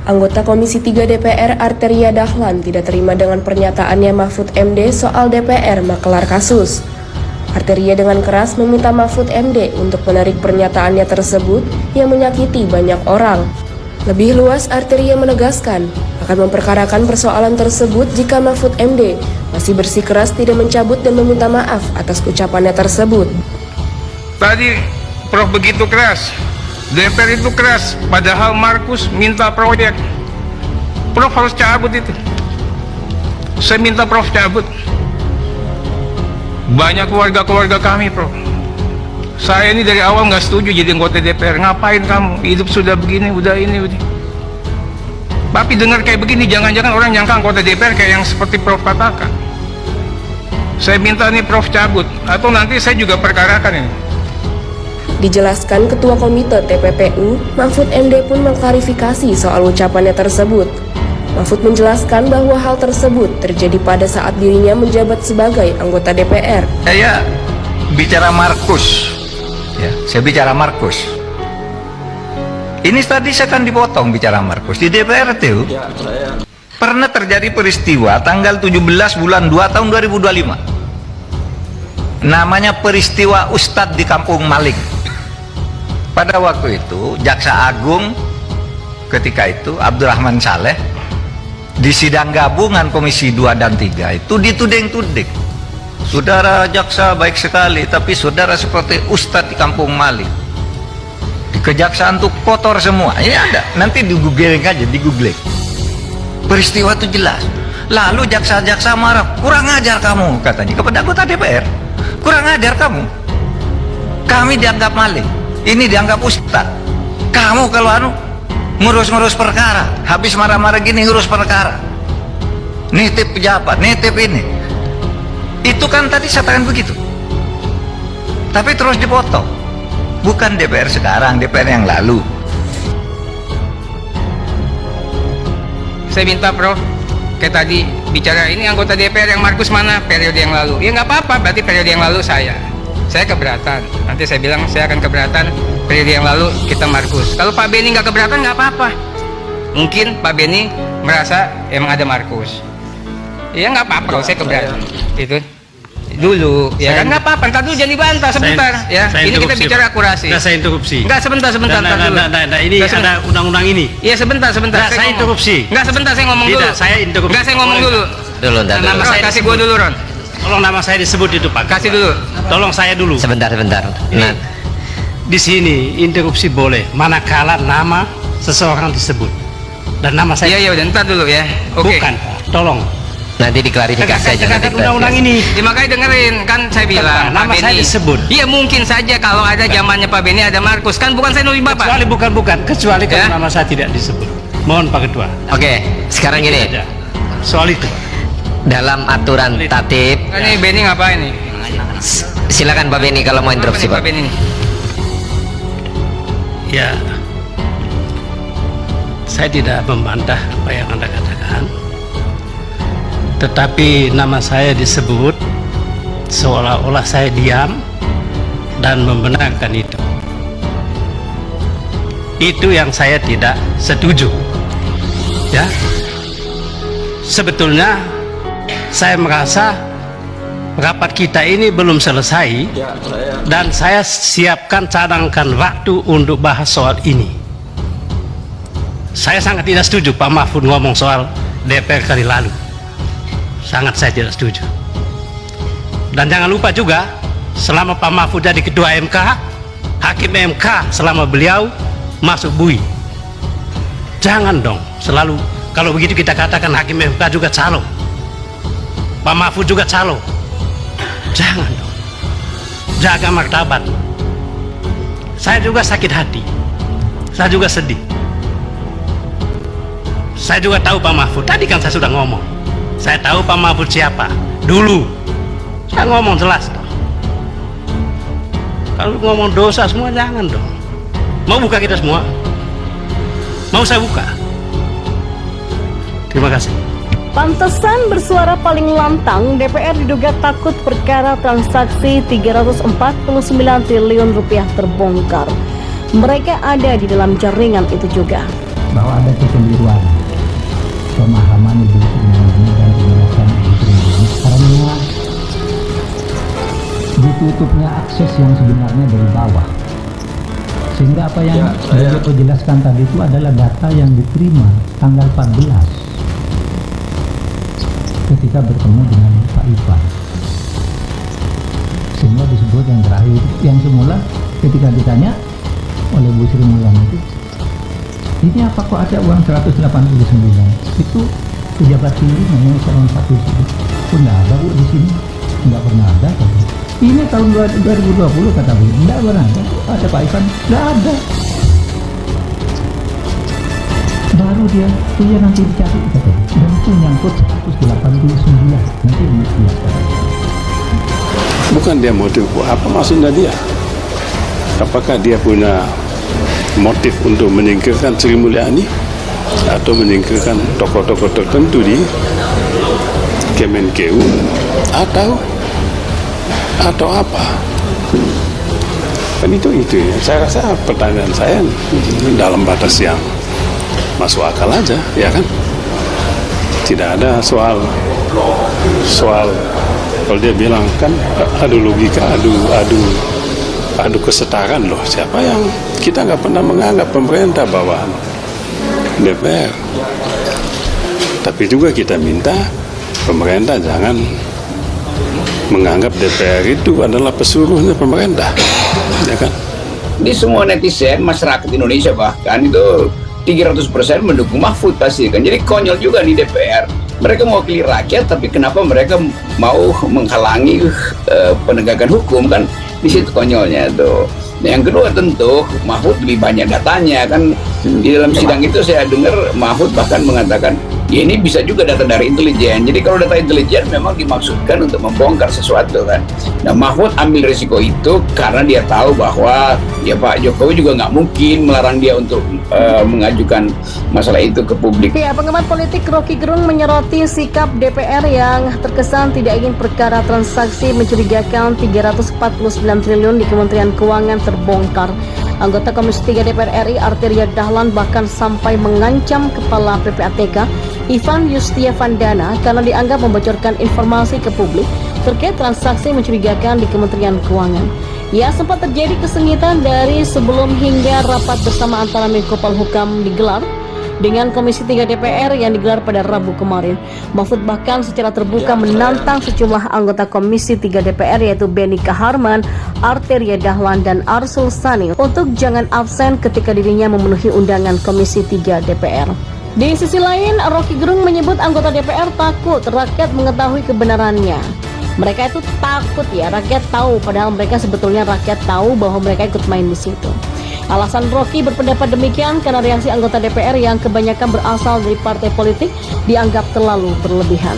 Anggota Komisi 3 DPR Arteria Dahlan tidak terima dengan pernyataannya Mahfud MD soal DPR makelar kasus. Arteria dengan keras meminta Mahfud MD untuk menarik pernyataannya tersebut yang menyakiti banyak orang. Lebih luas, Arteria menegaskan akan memperkarakan persoalan tersebut jika Mahfud MD masih bersikeras tidak mencabut dan meminta maaf atas ucapannya tersebut. Tadi Prof begitu keras, DPR itu keras, padahal Markus minta proyek. Prof harus cabut itu. Saya minta Prof cabut. Banyak keluarga kami, Prof. Saya ini dari awal nggak setuju jadi anggota DPR. Ngapain kamu? Hidup sudah begini, udah ini, udah. Tapi dengar kayak begini, jangan-jangan orang nyangka anggota DPR kayak yang seperti Prof katakan. Saya minta nih Prof cabut, atau nanti saya juga perkarakan ini. Dijelaskan Ketua Komite TPPU, Mahfud MD pun mengklarifikasi soal ucapannya tersebut. Mahfud menjelaskan bahwa hal tersebut terjadi pada saat dirinya menjabat sebagai anggota DPR. Saya bicara Markus, ya, saya bicara Markus. Ini tadi saya kan dipotong bicara Markus. Di DPR itu pernah terjadi peristiwa tanggal 17 bulan 2 tahun 2025. Namanya peristiwa Ustadz di Kampung Malik. Pada waktu itu Jaksa Agung ketika itu Abdurrahman Saleh di sidang gabungan Komisi 2 dan 3 itu dituding-tuding, saudara jaksa baik sekali tapi saudara seperti Ustadz di Kampung Malik, di kejaksaan tuh kotor semua. Ini ada, nanti di googling aja, di googling peristiwa itu jelas. Lalu jaksa-jaksa marah, kurang ajar kamu katanya kepada anggota DPR, kurang ajar kamu, kami dianggap maling, ini dianggap Ustadz. Kamu kalau ngurus-ngurus perkara, habis marah-marah gini ngurus perkara, nitip pejabat, nitip ini. Itu kan tadi saya katakan begitu. Tapi terus dipotong. Bukan DPR sekarang, DPR yang lalu. Saya minta Prof, kayak tadi bicara ini anggota DPR yang Markus mana periode yang lalu. Ya nggak apa-apa, berarti periode yang lalu saya keberatan. Nanti saya bilang saya akan keberatan periode yang lalu kita Markus. Kalau Pak Beni nggak keberatan nggak apa-apa. Mungkin Pak Beni merasa emang ada Markus. Ya nggak apa-apa, saya keberatan. Itu dulu, ya kan nggak apa-apa. Ntar dulu jangan dibantah sebentar. Ini kita bicara akurasi. Saya interupsi. Nggak sebentar dulu. Ini ada undang-undang ini. Iya sebentar. Saya interupsi. Nggak sebentar saya ngomong dulu. Tidak, saya interupsi. Nggak saya ngomong dulu. Nama saya kasih gua dulu Ron. Tolong nama saya disebut itu Pak. Kasih dulu. Tolong saya dulu. Sebentar. Nah, di sini interupsi boleh manakala nama seseorang disebut dan nama saya. Iya udah ntar dulu ya. Oke. Bukan Pak. Tolong. Nanti diklarifikasi aja. Tekan undang-undang ini. Ya, makanya dengerin kan saya bilang nama Pak saya Beni disebut. Iya mungkin saja kalau ada zamannya Pak Beni ada Markus, kan bukan saya nulis Bapak. Kecuali kecuali Ya? kalau nama saya tidak disebut. Mohon Pak Ketua. Oke, sekarang gini, Aja. Soal itu. dalam aturan tatip, Ini Beni ngapain nih? silakan Pak Beni kalau mau interupsi Apa nih, Pak Pak. Beni nih? Ya, saya tidak membantah apa yang Anda katakan, tetapi nama saya disebut seolah-olah saya diam dan membenarkan itu. Itu yang saya tidak setuju. Ya, sebetulnya saya merasa rapat kita ini belum selesai dan saya siapkan cadangkan waktu untuk bahas soal ini. Saya sangat tidak setuju Pak Mahfud ngomong soal DPR kali lalu. Sangat saya tidak setuju. Dan jangan lupa juga, selama Pak Mahfud jadi ketua MK, hakim MK selama beliau masuk BUI. Jangan dong selalu kalau begitu kita katakan hakim MK juga calo, Pak Mahfud juga calo. Jangan dong. Jaga martabat. Saya juga sakit hati. Saya juga sedih. Saya juga tahu Pak Mahfud. Tadi kan saya sudah ngomong. Saya tahu Pak Mahfud siapa. Dulu. Saya ngomong jelas dong. Kalau ngomong dosa semua jangan dong. Mau buka kita semua? Mau saya buka? Terima kasih. Pantesan bersuara paling lantang, DPR diduga takut perkara transaksi 349 triliun rupiah terbongkar. Mereka ada di dalam jaringan itu juga. bahwa ada kekeliruan pemahaman Ibu Sri Mulyani dan penjelasan Ibu Sri Mulyani karena ditutupnya akses yang sebenarnya dari bawah, sehingga apa yang beliau jelaskan tadi itu adalah data yang diterima tanggal 14 ketika bertemu dengan Pak Ivan, sehingga disebut yang terakhir. Yang semula ketika ditanya oleh Bu Sri Mulyani itu, ini apa kok ada uang 189, itu pejabat tinggi namanya Salam Satu pun nggak ada Bu di sini, nggak pernah ada kata. Ini tahun 2020 kata Bu, nggak pernah ada Pak Ivan, nggak ada. Baru dia, iya nanti dicari kata, dan itu nyangkut 189, nanti dijelaskan. Bukan dia motif, apa maksudnya dia? Apakah dia punya motif untuk menyingkirkan Sri Mulyani atau menyingkirkan tokoh-tokoh tertentu di Kemenkeu atau apa? Kan itu ya. Saya rasa pertanyaan saya dalam batas yang masuk akal aja, ya kan? Tidak ada soal kalau dia bilang kan adu logika, adu kesetaraan loh. Siapa yang kita nggak pernah menganggap pemerintah bahwa DPR, tapi juga kita minta pemerintah jangan menganggap DPR itu adalah pesuruhnya pemerintah, ya kan? Di semua netizen masyarakat Indonesia bahkan itu 300% mendukung Mahfud pasti kan. Jadi konyol juga di DPR. Mereka mau pilih rakyat, tapi kenapa mereka mau menghalangi penegakan hukum kan? Di situ konyolnya tuh. Nah, yang kedua tentu Mahfud lebih banyak datanya kan. Di dalam sidang itu saya dengar Mahfud bahkan mengatakan ya ini bisa juga data dari intelijen. Jadi kalau data intelijen memang dimaksudkan untuk membongkar sesuatu kan. Nah, Mahfud ambil risiko itu karena dia tahu bahwa ya Pak Jokowi juga nggak mungkin melarang dia untuk mengajukan masalah itu ke publik. Ya, pengamat politik Rocky Gerung menyoroti sikap DPR yang terkesan tidak ingin perkara transaksi mencurigakan 349 triliun di Kementerian Keuangan terbongkar. Anggota Komisi 3 DPR RI Arteria Dahlan bahkan sampai mengancam Kepala PPATK Ivan Yustiavandana karena dianggap membocorkan informasi ke publik terkait transaksi mencurigakan di Kementerian Keuangan. Ya, sempat terjadi kesengitan dari sebelum hingga rapat bersama antara Menko Polhukam digelar dengan Komisi 3 DPR yang digelar pada Rabu kemarin. Mahfud bahkan secara terbuka menantang sejumlah anggota Komisi 3 DPR yaitu Beni Kaharman, Arteria Dahlan, dan Arsul Sani untuk jangan absen ketika dirinya memenuhi undangan Komisi 3 DPR. Di sisi lain, Rocky Gerung menyebut anggota DPR takut rakyat mengetahui kebenarannya. Mereka itu takut ya, rakyat tahu, padahal mereka sebetulnya rakyat tahu bahwa mereka ikut main di situ. Alasan Rocky berpendapat demikian karena reaksi anggota DPR yang kebanyakan berasal dari partai politik dianggap terlalu berlebihan.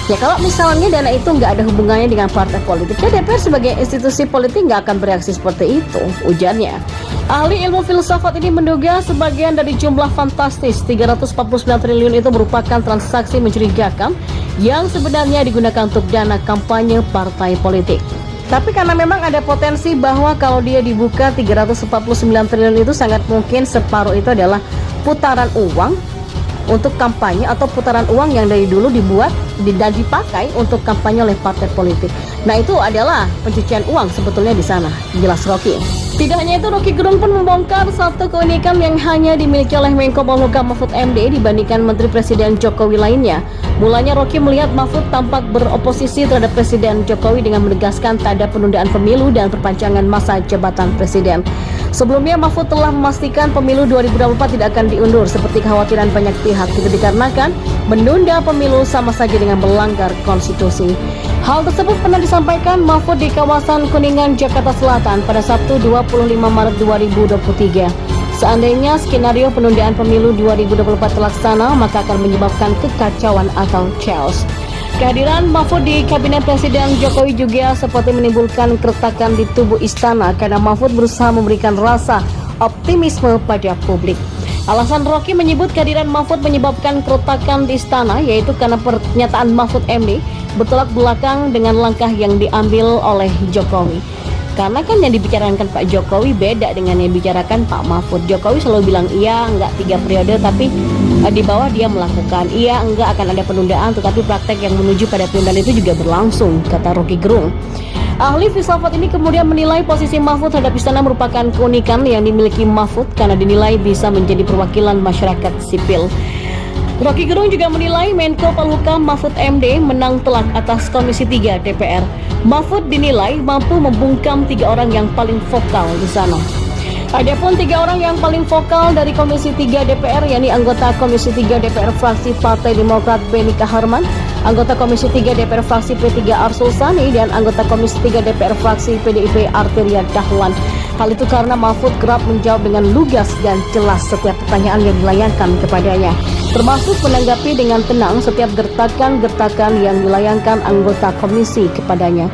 Ya, kalau misalnya dana itu nggak ada hubungannya dengan partai politik, ya DPR sebagai institusi politik nggak akan bereaksi seperti itu, ujarnya. Ahli ilmu filsafat ini menduga sebagian dari jumlah fantastis 349 triliun itu merupakan transaksi mencurigakan yang sebenarnya digunakan untuk dana kampanye partai politik. Tapi karena memang ada potensi bahwa kalau dia dibuka 349 triliun itu sangat mungkin separuh itu adalah putaran uang untuk kampanye atau putaran uang yang dari dulu dibuat dan dipakai untuk kampanye oleh partai politik. Nah, itu adalah pencucian uang sebetulnya di sana, jelas Rocky. Tidak hanya itu, Rocky Gerung pun membongkar satu keunikan yang hanya dimiliki oleh Menko Polhukam Mahfud MD dibandingkan Menteri Presiden Jokowi lainnya. Mulanya Rocky melihat Mahfud tampak beroposisi terhadap Presiden Jokowi dengan menegaskan tak ada penundaan pemilu dan perpanjangan masa jabatan Presiden. Sebelumnya Mahfud telah memastikan pemilu 2024 tidak akan diundur seperti kekhawatiran banyak pihak itu dikarenakan menunda pemilu sama saja dengan melanggar konstitusi. Hal tersebut pernah disampaikan Mahfud di kawasan Kuningan, Jakarta Selatan pada Sabtu 25 Maret 2023. Seandainya skenario penundaan pemilu 2024 terlaksana, maka akan menyebabkan kekacauan atau chaos. Kehadiran Mahfud di Kabinet Presiden Jokowi juga seperti menimbulkan keretakan di tubuh istana karena Mahfud berusaha memberikan rasa optimisme pada publik. Alasan Rocky menyebut kehadiran Mahfud menyebabkan keretakan di istana yaitu karena pernyataan Mahfud MD bertolak belakang dengan langkah yang diambil oleh Jokowi. Karena kan yang dibicarakan Pak Jokowi beda dengan yang dibicarakan Pak Mahfud. Jokowi selalu bilang iya, enggak 3 periode, tapi di bawah dia melakukan iya, enggak akan ada penundaan, tetapi praktek yang menuju pada penundaan itu juga berlangsung, kata Rocky Gerung. Ahli filsafat ini kemudian menilai posisi Mahfud terhadap istana merupakan keunikan yang dimiliki Mahfud karena dinilai bisa menjadi perwakilan masyarakat sipil. Rocky Gerung juga menilai Menko Polhukam Mahfud MD menang telak atas Komisi 3 DPR. Mahfud dinilai mampu membungkam 3 orang yang paling vokal di sana. Adapun 3 orang yang paling vokal dari Komisi 3 DPR, yakni anggota Komisi 3 DPR fraksi Partai Demokrat Beni Kaharman, anggota Komisi 3 DPR fraksi P3 Arsul Sani, dan anggota Komisi 3 DPR fraksi PDIP Arteria Dahlan. Hal itu karena Mahfud kerap menjawab dengan lugas dan jelas setiap pertanyaan yang dilayangkan kepadanya, termasuk menanggapi dengan tenang setiap gertakan-gertakan yang dilayangkan anggota komisi kepadanya.